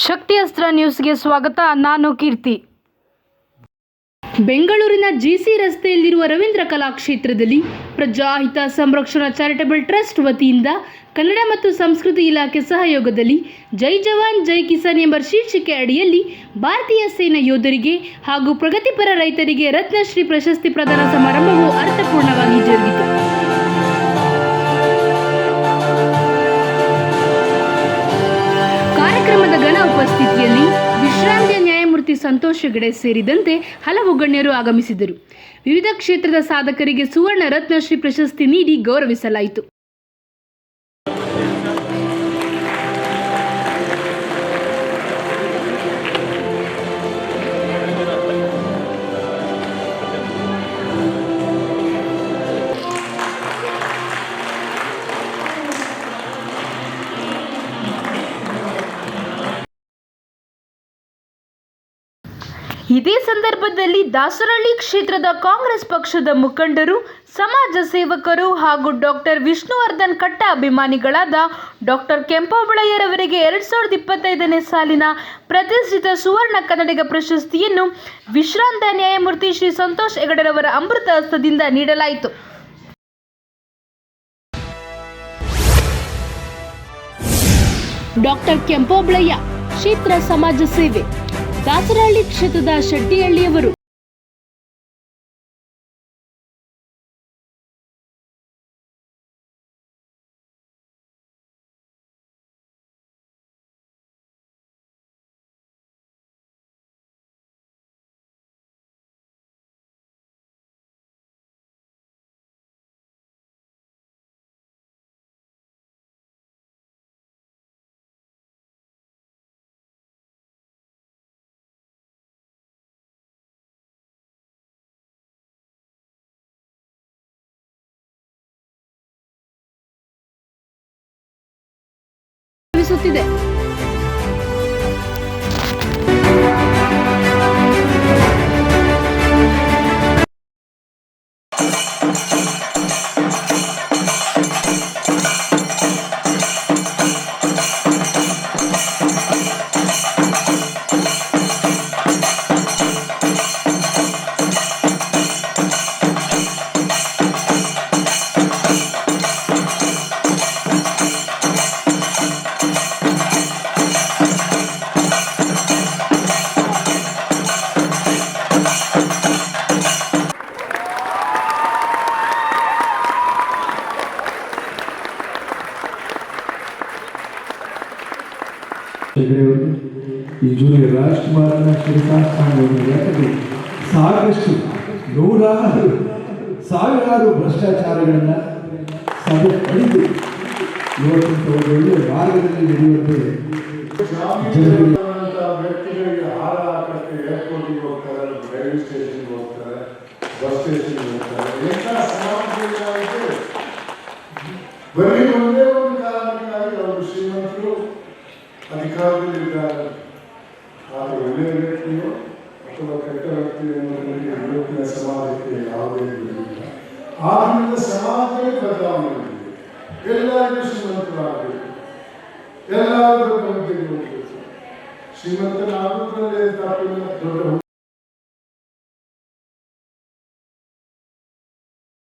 ಶಕ್ತಿ ಅಸ್ತ್ರ ನ್ಯೂಸ್ಗೆ ಸ್ವಾಗತ. ನಾನು ಕೀರ್ತಿ. ಬೆಂಗಳೂರಿನ ಜಿಸಿ ರಸ್ತೆಯಲ್ಲಿರುವ ರವೀಂದ್ರ ಕಲಾಕ್ಷೇತ್ರದಲ್ಲಿ ಪ್ರಜಾಹಿತ ಸಂರಕ್ಷಣಾ ಚಾರಿಟಬಲ್ ಟ್ರಸ್ಟ್ ವತಿಯಿಂದ ಕನ್ನಡ ಮತ್ತು ಸಂಸ್ಕೃತಿ ಇಲಾಖೆ ಸಹಯೋಗದಲ್ಲಿ ಜೈ ಜವಾನ್ ಜೈ ಕಿಸಾನ್ ಎಂಬ ಶೀರ್ಷಿಕೆ ಅಡಿಯಲ್ಲಿ ಭಾರತೀಯ ಸೇನಾ ಯೋಧರಿಗೆ ಹಾಗೂ ಪ್ರಗತಿಪರ ರೈತರಿಗೆ ರತ್ನಶ್ರೀ ಪ್ರಶಸ್ತಿ ಪ್ರದಾನ ಸಮಾರಂಭವು ಅರ್ಥಪೂರ್ಣವಾಗಿ ಜರುಗಿತು. ಕಾರ್ಯಕ್ರಮದ ಘನ ಉಪಸ್ಥಿತಿಯಲ್ಲಿ ವಿಶ್ರಾಂತಿಯ ನ್ಯಾಯಮೂರ್ತಿ ಸಂತೋಷ್ ಹೆಗಡೆ ಸೇರಿದಂತೆ ಹಲವು ಗಣ್ಯರು ಆಗಮಿಸಿದ್ದರು. ವಿವಿಧ ಕ್ಷೇತ್ರದ ಸಾಧಕರಿಗೆ ಸುವರ್ಣ ರತ್ನಶ್ರೀ ಪ್ರಶಸ್ತಿ ನೀಡಿ ಗೌರವಿಸಲಾಯಿತು. ಇದೇ ಸಂದರ್ಭದಲ್ಲಿ ದಾಸರಹಳ್ಳಿ ಕ್ಷೇತ್ರದ ಕಾಂಗ್ರೆಸ್ ಪಕ್ಷದ ಮುಖಂಡರು, ಸಮಾಜ ಸೇವಕರು ಹಾಗೂ ಡಾಕ್ಟರ್ ವಿಷ್ಣುವರ್ಧನ್ ಕಟ್ಟ ಅಭಿಮಾನಿಗಳಾದ ಡಾಕ್ಟರ್ ಕೆಂಪೋಬಳಯ್ಯರವರಿಗೆ 2025ನೇ ಸಾಲಿನ ಪ್ರತಿಷ್ಠಿತ ಸುವರ್ಣ ಕನ್ನಡಿಗ ಪ್ರಶಸ್ತಿಯನ್ನು ವಿಶ್ರಾಂತ ನ್ಯಾಯಮೂರ್ತಿ ಶ್ರೀ ಸಂತೋಷ್ ಹೆಗಡೆರವರ ಅಮೃತ ಹಸ್ತದಿಂದ ನೀಡಲಾಯಿತು. ಡಾಕ್ಟರ್ ಕೆಂಪೋಬಳಯ್ಯ ಕ್ಷೇತ್ರ ಸಮಾಜ ಸೇವೆ, ದಾಸರಹಳ್ಳಿ ಕ್ಷೇತ್ರದ ಶೆಟ್ಟಿಹಳ್ಳಿಯವರು. ಸುತ್ತಿದೆ. ಈ ಜೂನಿಯರ್ ರಾಜ್ಕುಮಾರನ ಶಿರಸಾಸ್ಥಾನದಲ್ಲಿ ಸಾಕಷ್ಟು ಸಾವಿರಾರು ಭ್ರಷ್ಟಾಚಾರಗಳನ್ನು ಸಭೆ ಪಡೆದು ಇವತ್ತಿನ ಒಳ್ಳೆಯ ಮಾರ್ಗದಲ್ಲಿ ನಡೆಯುವಂತೆ ವ್ಯಕ್ತಿಗಳಿಗೆ ಹಾರ ಹಾಕಕ್ಕೆ ಏರ್ಪೋರ್ಟಿಗೆ ಹೋಗ್ತಾರೆ, ರೈಲ್ವೆ ಸ್ಟೇಷನ್ಗೆ ಹೋಗ್ತಾರೆ, ಬಸ್ ಸ್ಟೇಷನ್ಗೆ ಹೋಗ್ತಾರೆ. ಎಂಥ ಸಮಾಜದಲ್ಲಿ ಬರೀ ಒಂದೇ ಒಂದು ಕಾರಣಕ್ಕಾಗಿ ಅವರು ಶ್ರೀಮಂತರು ಅಧಿಕಾರದಲ್ಲಿದ್ದಾರೆ. ಆದರೆ ಒಳ್ಳೆಯ ವ್ಯಕ್ತಿಯೋ ಅಥವಾ ಕೆಟ್ಟ ವ್ಯಕ್ತಿ ಎನ್ನುವುದರಲ್ಲಿ ಇವತ್ತಿನ ಸಮಾಜಕ್ಕೆ ಯಾವುದೇ ಇಲ್ಲ. ಆದ್ದರಿಂದ ಸಮಾಜವೇ ಬದಲಾವಣೆ ಆಗಿದೆ. ಎಲ್ಲರಿಗೂ ಶ್ರೀಮಂತರಾಗಬೇಕು, ಎಲ್ಲರೂ ಶ್ರೀಮಂತನಾಗುವುದರಲ್ಲಿ ತಪ್ಪಿಲ್ಲ. ದೊಡ್ಡ